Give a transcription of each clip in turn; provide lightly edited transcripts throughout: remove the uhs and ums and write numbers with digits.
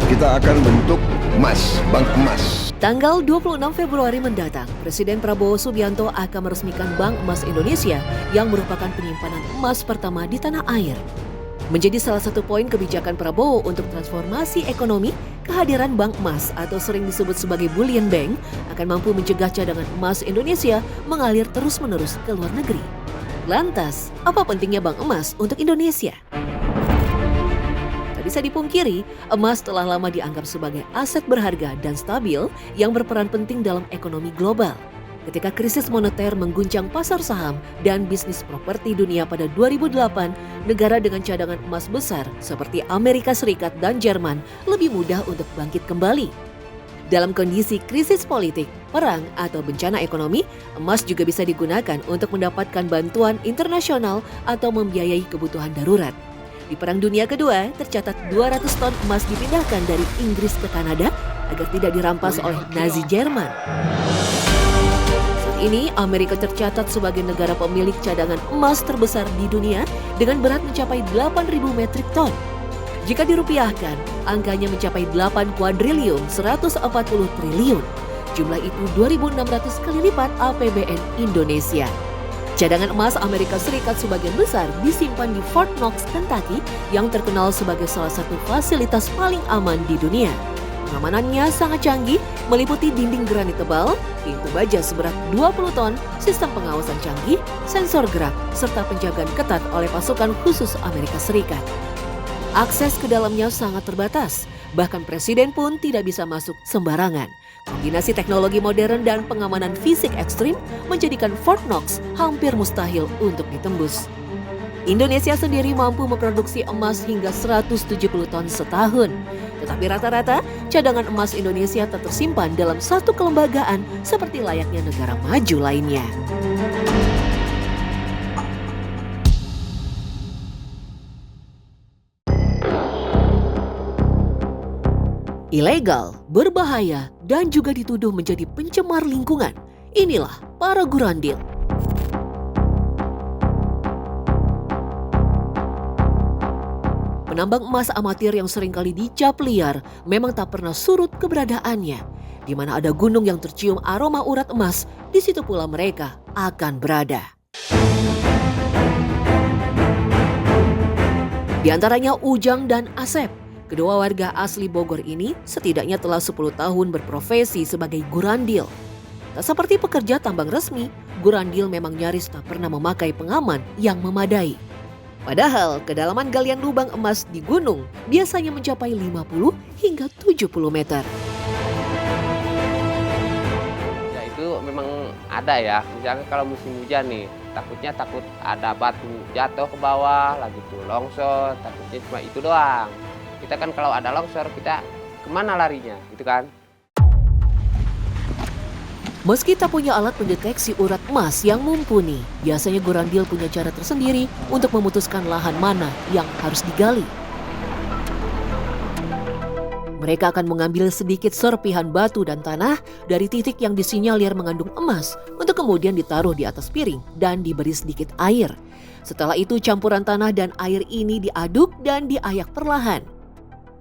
kita akan bentuk bank emas. Tanggal 26 Februari mendatang, Presiden Prabowo Subianto akan meresmikan Bank Emas Indonesia yang merupakan penyimpanan emas pertama di tanah air. Menjadi salah satu poin kebijakan Prabowo untuk transformasi ekonomi, kehadiran bank emas atau sering disebut sebagai bullion bank akan mampu mencegah cadangan emas Indonesia mengalir terus-menerus ke luar negeri. Lantas, apa pentingnya bank emas untuk Indonesia? Tak bisa dipungkiri, emas telah lama dianggap sebagai aset berharga dan stabil yang berperan penting dalam ekonomi global. Ketika krisis moneter mengguncang pasar saham dan bisnis properti dunia pada 2008, negara dengan cadangan emas besar seperti Amerika Serikat dan Jerman lebih mudah untuk bangkit kembali. Dalam kondisi krisis politik, perang, atau bencana ekonomi, emas juga bisa digunakan untuk mendapatkan bantuan internasional atau membiayai kebutuhan darurat. Di Perang Dunia Kedua, tercatat 200 ton emas dipindahkan dari Inggris ke Kanada agar tidak dirampas oleh Nazi Jerman. Ini Amerika tercatat sebagai negara pemilik cadangan emas terbesar di dunia dengan berat mencapai 8.000 metrik ton. Jika dirupiahkan, angkanya mencapai 8 kuadriliun 140 triliun. Jumlah itu 2.600 kali lipat APBN Indonesia. Cadangan emas Amerika Serikat sebagian besar disimpan di Fort Knox, Kentucky yang terkenal sebagai salah satu fasilitas paling aman di dunia. Pengamanannya sangat canggih, meliputi dinding granit tebal, pintu baja seberat 20 ton, sistem pengawasan canggih, sensor gerak, serta penjagaan ketat oleh pasukan khusus Amerika Serikat. Akses ke dalamnya sangat terbatas, bahkan presiden pun tidak bisa masuk sembarangan. Kombinasi teknologi modern dan pengamanan fisik ekstrim menjadikan Fort Knox hampir mustahil untuk ditembus. Indonesia sendiri mampu memproduksi emas hingga 170 ton setahun. Tetapi rata-rata, cadangan emas Indonesia tak tersimpan dalam satu kelembagaan seperti layaknya negara maju lainnya. Ilegal, berbahaya, dan juga dituduh menjadi pencemar lingkungan. Inilah para gurandil. Penambang emas amatir yang seringkali dicap liar memang tak pernah surut keberadaannya. Di mana ada gunung yang tercium aroma urat emas, di situ pula mereka akan berada. Di antaranya Ujang dan Asep. Kedua warga asli Bogor ini setidaknya telah 10 tahun berprofesi sebagai gurandil. Tak seperti pekerja tambang resmi, gurandil memang nyaris tak pernah memakai pengaman yang memadai. Padahal kedalaman galian lubang emas di gunung biasanya mencapai 50 hingga 70 meter. Ya itu memang ada ya, misalnya kalau musim hujan nih, takut ada batu jatuh ke bawah, lagi tuh longsor, takutnya cuma itu doang. Kita kan kalau ada longsor kita kemana larinya gitu kan. Meski tak punya alat pendeteksi urat emas yang mumpuni, biasanya gurandil punya cara tersendiri untuk memutuskan lahan mana yang harus digali. Mereka akan mengambil sedikit serpihan batu dan tanah dari titik yang disinyalir mengandung emas untuk kemudian ditaruh di atas piring dan diberi sedikit air. Setelah itu campuran tanah dan air ini diaduk dan diayak perlahan.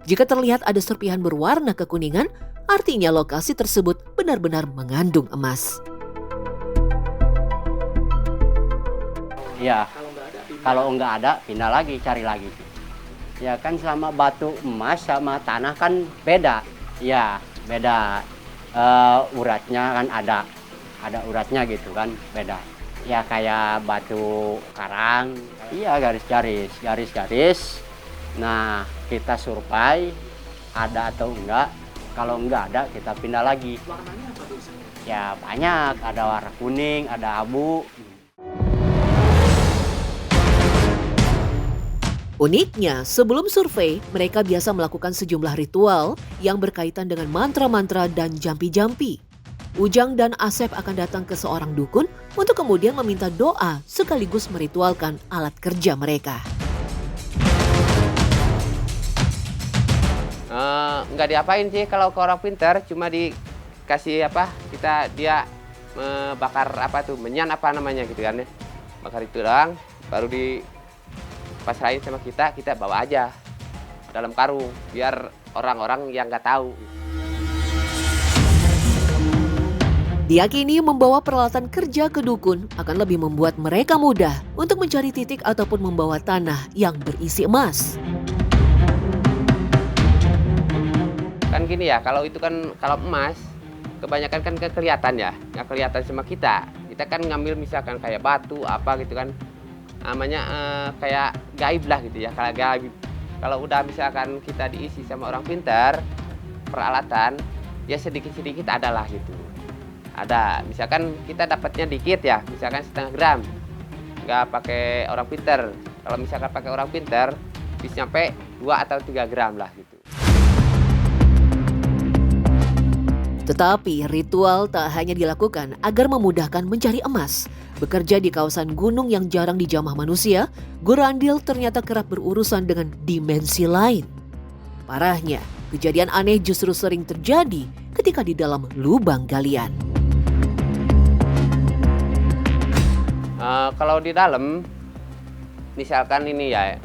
Jika terlihat ada serpihan berwarna kekuningan, artinya lokasi tersebut benar-benar mengandung emas. Ya, kalau nggak ada, pindah lagi, cari lagi. Ya kan sama batu emas sama tanah kan beda. Ya, beda. Uratnya kan ada uratnya gitu kan, beda. Ya kayak batu karang, iya garis-garis. Nah, kita survei ada atau enggak. Kalau enggak ada, kita pindah lagi. Warnanya apa tuh? Ya banyak, ada warna kuning, ada abu. Uniknya, sebelum survei, mereka biasa melakukan sejumlah ritual yang berkaitan dengan mantra-mantra dan jampi-jampi. Ujang dan Asep akan datang ke seorang dukun untuk kemudian meminta doa sekaligus meritualkan alat kerja mereka. Nggak diapain sih kalau ke orang pintar, cuma dikasih dia bakar menyan apa namanya gitu kan ya, bakar itu doang, baru dipasrahin sama kita bawa aja dalam karung biar orang-orang yang nggak tahu. Diyakini membawa peralatan kerja ke dukun akan lebih membuat mereka mudah untuk mencari titik ataupun membawa tanah yang berisi emas. Kan gini ya, kalau itu kan kalau emas kebanyakan kan nggak kelihatan ya, nggak kelihatan sama kita. Kita kan ngambil misalkan kayak batu apa gitu kan, namanya kayak gaib lah gitu ya, kalau gaib. Kalau udah misalkan kita diisi sama orang pintar, peralatan ya sedikit-sedikit adalah gitu. Ada, misalkan kita dapatnya dikit ya, misalkan setengah gram, nggak pakai orang pintar. Kalau misalkan pakai orang pintar, bisa sampai 2 atau 3 gram lah gitu. Tetapi ritual tak hanya dilakukan agar memudahkan mencari emas. Bekerja di kawasan gunung yang jarang dijamah manusia, Gurandil ternyata kerap berurusan dengan dimensi lain. Parahnya, kejadian aneh justru sering terjadi ketika di dalam lubang galian. Kalau di dalam, misalkan ini ya,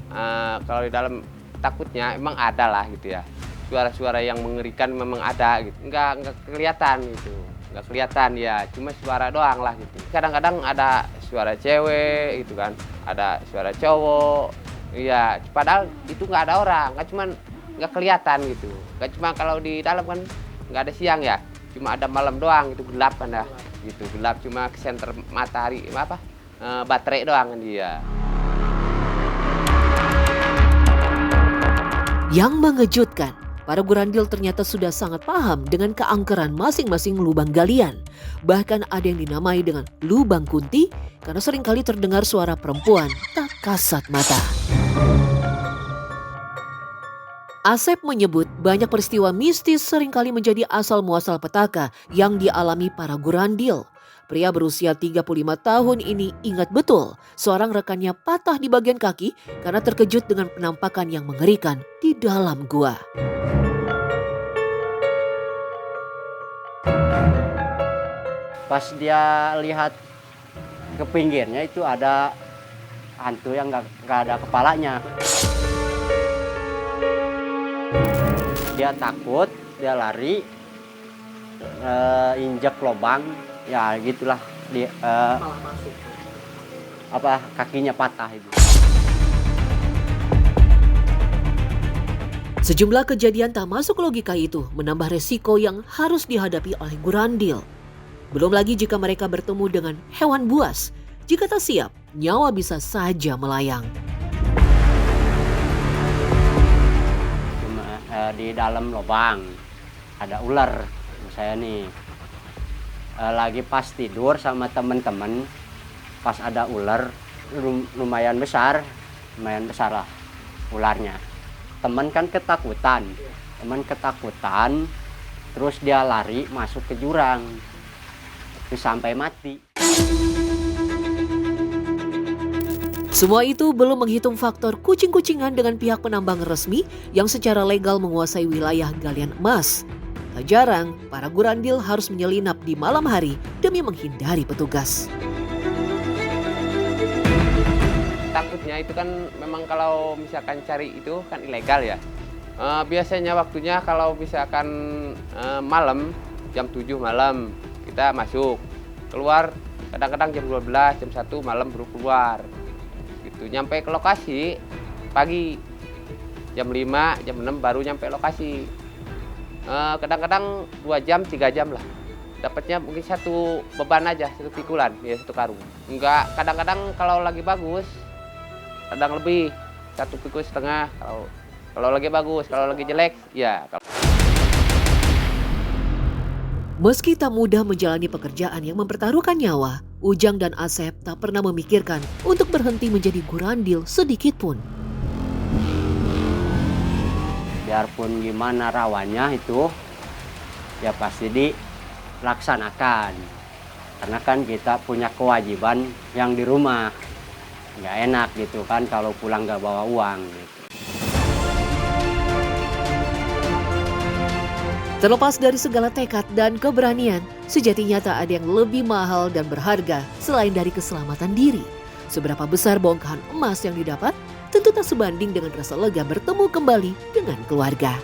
kalau di dalam takutnya emang ada lah gitu ya. Suara-suara yang mengerikan memang ada gitu. Nggak kelihatan gitu, nggak kelihatan ya, cuma suara doang lah gitu. Kadang-kadang ada suara cewek gitu kan, ada suara cowok. Iya, padahal itu nggak ada orang, nggak kelihatan gitu. Nggak cuma kalau di dalam kan nggak ada siang ya, cuma ada malam doang, itu gelap kan ya. Gitu, gelap cuma ke senter matahari baterai doang kan dia. Yang mengejutkan, para Gurandil ternyata sudah sangat paham dengan keangkeran masing-masing lubang galian. Bahkan ada yang dinamai dengan lubang kunti karena seringkali terdengar suara perempuan tak kasat mata. Asep menyebut banyak peristiwa mistis seringkali menjadi asal muasal petaka yang dialami para Gurandil. Pria berusia 35 tahun ini ingat betul seorang rekannya patah di bagian kaki karena terkejut dengan penampakan yang mengerikan di dalam gua. Pas dia lihat ke pinggirnya itu ada hantu yang nggak ada kepalanya. Dia takut, dia lari, injak lubang, ya gitulah dia kakinya patah itu. Sejumlah kejadian tak masuk logika itu menambah resiko yang harus dihadapi oleh Gurandil. Belum lagi jika mereka bertemu dengan hewan buas. Jika tak siap, nyawa bisa saja melayang. Di dalam lubang ada ular. Saya nih lagi pas tidur sama teman-teman, pas ada ular lumayan besar lah ularnya. Teman kan ketakutan, terus dia lari masuk ke jurang, terus sampai mati. Semua itu belum menghitung faktor kucing-kucingan dengan pihak penambang resmi yang secara legal menguasai wilayah galian emas. Tak jarang, para Gurandil harus menyelinap di malam hari demi menghindari petugas. Takutnya itu kan memang kalau misalkan cari itu kan ilegal ya. Biasanya waktunya kalau misalkan malam, jam 7 malam kita masuk. Keluar kadang-kadang jam 12, jam 1 malam baru keluar. Gitu. Nyampe ke lokasi pagi jam 5, jam 6 baru nyampe lokasi. Kadang-kadang 2 jam, 3 jam lah. Dapatnya mungkin satu beban aja, satu pikulan, ya satu karung. Enggak, kadang-kadang kalau lagi bagus, kadang lebih, 1,5 pikul kalau lagi bagus, kalau lagi jelek, ya. Meski tak mudah menjalani pekerjaan yang mempertaruhkan nyawa, Ujang dan Asep tak pernah memikirkan untuk berhenti menjadi Gurandil sedikit pun. Biarpun gimana rawannya itu, ya pasti dilaksanakan. Karena kan kita punya kewajiban yang di rumah. Nggak enak gitu kan kalau pulang nggak bawa uang gitu. Terlepas dari segala tekad dan keberanian, sejatinya tak ada yang lebih mahal dan berharga selain dari keselamatan diri. Seberapa besar bongkahan emas yang didapat, tentu tak sebanding dengan rasa lega bertemu kembali dengan keluarga.